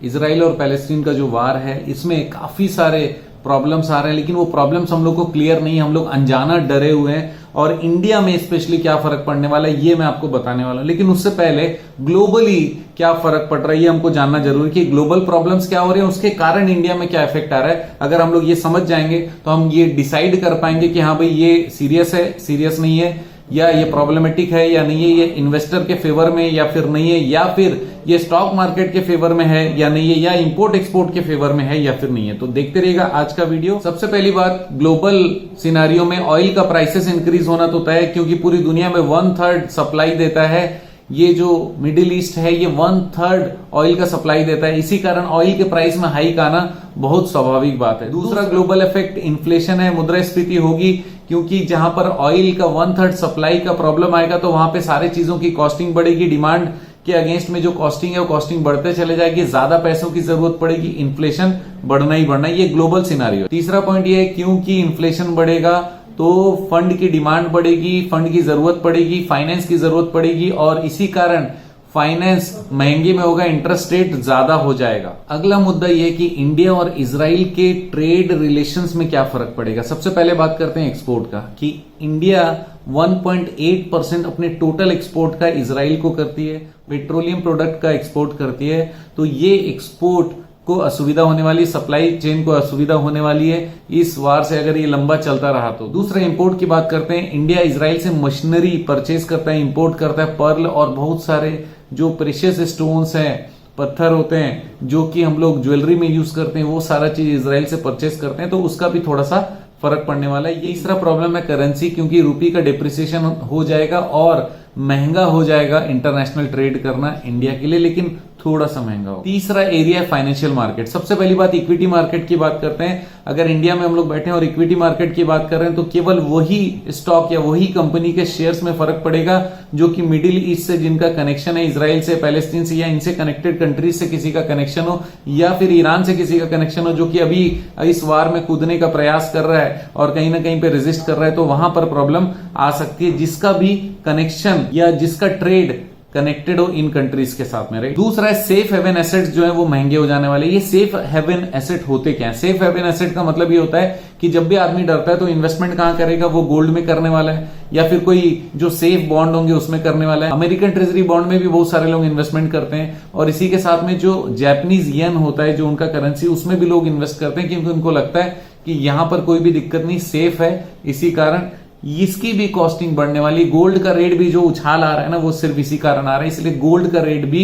Israel और Palestine का जो वार है इसमें काफी सारे प्रॉब्लम्स आ रहे हैं, लेकिन वो प्रॉब्लम्स हम लोग को क्लियर नहीं है, हम लोग अनजाना डरे हुए हैं। और इंडिया में स्पेशली क्या फर्क पड़ने वाला है ये मैं आपको बताने वाला हूं, लेकिन उससे पहले ग्लोबली क्या फर्क पड़ रहा है ये हमको जानना जरूरी है कि ग्लोबल प्रॉब्लम्स क्या हो रहे हैं, उसके कारण इंडिया में क्या इफेक्ट आ रहा है। अगर हम लोग ये समझ जाएंगे तो हम ये डिसाइड कर पाएंगे कि हाँ भाई ये सीरियस है, सीरियस नहीं है, या ये प्रॉब्लमेटिक है या नहीं है, ये इन्वेस्टर के फेवर में या फिर नहीं है, या फिर ये स्टॉक मार्केट के फेवर में है या नहीं है, या इंपोर्ट एक्सपोर्ट के फेवर में है या फिर नहीं है। तो देखते रहिएगा आज का वीडियो। सबसे पहली बात, ग्लोबल सिनारियो में ऑयल का प्राइसेस इंक्रीज होना तो तय है, क्योंकि पूरी दुनिया में 1/3 सप्लाई देता है ये जो मिडिल ईस्ट है, ये 1/3 ऑयल का सप्लाई देता है। इसी कारण ऑयल के प्राइस में हाइक आना बहुत स्वाभाविक बात है। दूसरा ग्लोबल इफेक्ट इन्फ्लेशन है, मुद्रास्फीति होगी, क्योंकि जहां पर ऑयल का 1/3 सप्लाई का प्रॉब्लम आएगा तो वहां पे सारे चीजों की कॉस्टिंग बढ़ेगी, डिमांड के अगेंस्ट में जो कॉस्टिंग है वो कॉस्टिंग बढ़ते चले जाएगी, ज्यादा पैसों की जरूरत पड़ेगी, इन्फ्लेशन बढ़ना ही बढ़ना, ये ग्लोबल सिनारियो। तीसरा पॉइंट ये है, क्योंकि इन्फ्लेशन बढ़ेगा तो फंड की डिमांड बढ़ेगी, फंड की जरूरत पड़ेगी, फाइनेंस की जरूरत पड़ेगी, और इसी कारण फाइनेंस महंगे में होगा, इंटरेस्ट रेट ज्यादा हो जाएगा। अगला मुद्दा यह है कि इंडिया और इजराइल के ट्रेड रिलेशंस में क्या फर्क पड़ेगा। सबसे पहले बात करते हैं एक्सपोर्ट का, कि इंडिया 1.8% अपने टोटल एक्सपोर्ट का इजराइल को करती है, पेट्रोलियम प्रोडक्ट का एक्सपोर्ट करती है, तो ये एक्सपोर्ट को असुविधा होने वाली, सप्लाई चेन को असुविधा होने वाली है इस वार से, अगर ये लंबा चलता रहा तो। दूसरा इंपोर्ट की बात करते हैं, इंडिया इजराइल से मशीनरी परचेज करता है, इंपोर्ट करता है, पर्ल और बहुत सारे जो प्रेशियस स्टोन्स हैं, पत्थर होते हैं जो कि हम लोग ज्वेलरी में यूज करते हैं, वो सारा चीज इजराइल से परचेज करते हैं, तो उसका भी थोड़ा सा फर्क पड़ने वाला है। ये तीसरा प्रॉब्लम है करेंसी, क्योंकि रुपये का डिप्रिसिएशन हो जाएगा और महंगा हो जाएगा इंटरनेशनल ट्रेड करना इंडिया के लिए, लेकिन थोड़ा सा महंगा हो। तीसरा एरिया है फाइनेंशियल मार्केट। सबसे पहली बात इक्विटी मार्केट की बात करते हैं। अगर इंडिया में हम लोग बैठे हैं और इक्विटी मार्केट की बात कर रहे हैं तो केवल वही स्टॉक या वही कंपनी के शेयर्स में फर्क पड़ेगा जो कि मिडिल ईस्ट से जिनका कनेक्शन है, इजराइल से, पैलेस्टीन से, या इनसे कनेक्टेड कंट्रीज से किसी का कनेक्शन हो, या फिर ईरान से किसी का कनेक्शन हो जो कि अभी इस वार में कूदने का प्रयास कर रहा है और कहीं ना कहीं पे रेजिस्ट कर रहा है, तो वहां पर प्रॉब्लम आ सकती है, जिसका भी कनेक्शन या जिसका ट्रेड कनेक्टेड हो इन कंट्रीज के साथ में, राइट। दूसरा है सेफ हेवन एसेट्स जो है वो महंगे हो जाने वाले। ये सेफ हेवन एसेट होते क्या है? सेफ हेवन एसेट का मतलब ये होता है कि जब भी आदमी डरता है तो इन्वेस्टमेंट कहां करेगा, वो गोल्ड में करने वाला है, या फिर कोई जो सेफ बॉन्ड होंगे उसमें करने वाला है। अमेरिकन ट्रेजरी बॉन्ड में भी बहुत सारे लोग इन्वेस्टमेंट करते हैं, और इसी के साथ में जो जापानीज येन होता है, जो उनका करेंसी, उसमें भी लोग इन्वेस्ट करते हैं, क्योंकि उनको लगता है कि यहां पर कोई भी दिक्कत नहीं, सेफ है। इसी कारण इसकी भी कॉस्टिंग बढ़ने वाली। गोल्ड का रेट भी जो उछाल आ रहा है ना, वो सिर्फ इसी कारण आ रहा है, इसलिए गोल्ड का रेट भी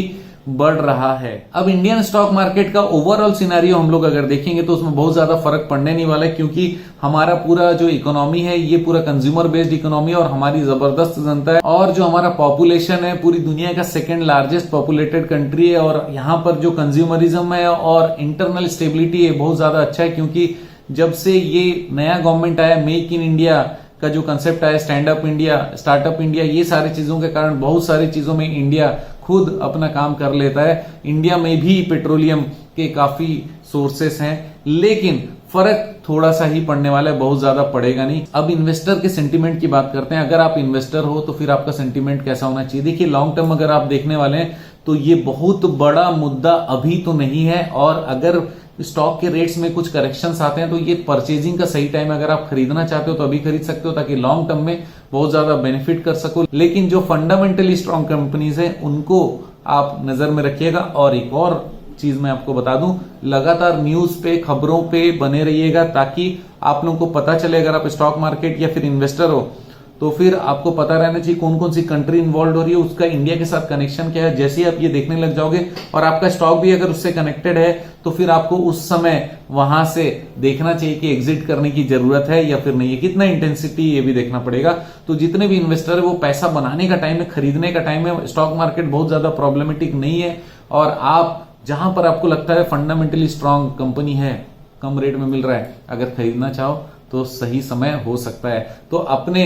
बढ़ रहा है। अब इंडियन स्टॉक मार्केट का ओवरऑल सिनेरियो हम लोग अगर देखेंगे तो उसमें बहुत ज्यादा फर्क पड़ने नहीं वाला है, क्योंकि हमारा पूरा जो इकोनॉमी है ये पूरा कंज्यूमर बेस्ड इकोनॉमी है और हमारी जबरदस्त जनता है, और जो हमारा पॉपुलेशन है पूरी दुनिया का सेकंड लार्जेस्ट पॉपुलेटेड कंट्री है, और यहाँ पर जो कंज्यूमरिज्म है और इंटरनल स्टेबिलिटी है बहुत ज्यादा अच्छा है, क्योंकि जब से ये नया गवर्नमेंट आया, मेक इन इंडिया का जो कंसेप्ट आया, stand up India, startup India, ये सारी चीजों के कारण बहुत सारी चीजों में इंडिया खुद अपना काम कर लेता है। इंडिया में भी पेट्रोलियम के काफी सोर्सेस हैं, लेकिन फर्क थोड़ा सा ही पड़ने वाला है, बहुत ज्यादा पड़ेगा नहीं। अब इन्वेस्टर के सेंटीमेंट की बात करते हैं। अगर आप इन्वेस्टर हो तो फिर आपका सेंटीमेंट कैसा होना चाहिए? देखिए, लॉन्ग टर्म अगर आप देखने वाले हैं तो ये बहुत बड़ा मुद्दा अभी तो नहीं है, और अगर स्टॉक के रेट्स में कुछ करेक्शंस आते हैं तो ये परचेजिंग का सही टाइम है। अगर आप खरीदना चाहते हो तो अभी खरीद सकते हो, ताकि लॉन्ग टर्म में बहुत ज्यादा बेनिफिट कर सको। लेकिन जो फंडामेंटली स्ट्रॉन्ग कंपनीज हैं उनको आप नजर में रखिएगा। और एक और चीज मैं आपको बता दूं, लगातार न्यूज पे, खबरों पे बने रहिएगा, ताकि आप लोगों को पता चले, अगर आप स्टॉक मार्केट या फिर इन्वेस्टर हो तो फिर आपको पता रहना चाहिए कौन कौन सी कंट्री इन्वॉल्व हो रही है, उसका इंडिया के साथ कनेक्शन क्या है। जैसे ही आप ये देखने लग जाओगे और आपका स्टॉक भी अगर उससे कनेक्टेड है तो फिर आपको उस समय वहां से देखना चाहिए कि एग्जिट करने की जरूरत है या फिर नहीं है, कितना इंटेंसिटी, ये भी देखना पड़ेगा। तो जितने भी इन्वेस्टर है वो पैसा बनाने का टाइम है, खरीदने का टाइम है। स्टॉक मार्केट बहुत ज्यादा प्रॉब्लमेटिक नहीं है, और आप जहां पर आपको लगता है फंडामेंटली स्ट्रांग कंपनी है, कम रेट में मिल रहा है, अगर खरीदना चाहो तो सही समय हो सकता है। तो अपने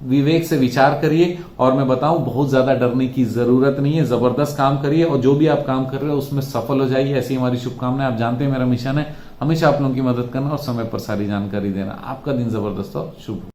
विवेक से विचार करिए, और मैं बताऊं बहुत ज्यादा डरने की जरूरत नहीं है। जबरदस्त काम करिए, और जो भी आप काम कर रहे हो उसमें सफल हो जाइए, ऐसी हमारी शुभकामनाएं। आप जानते हैं मेरा मिशन है हमेशा आप लोगों की मदद करना और समय पर सारी जानकारी देना। आपका दिन जबरदस्त हो, शुभ।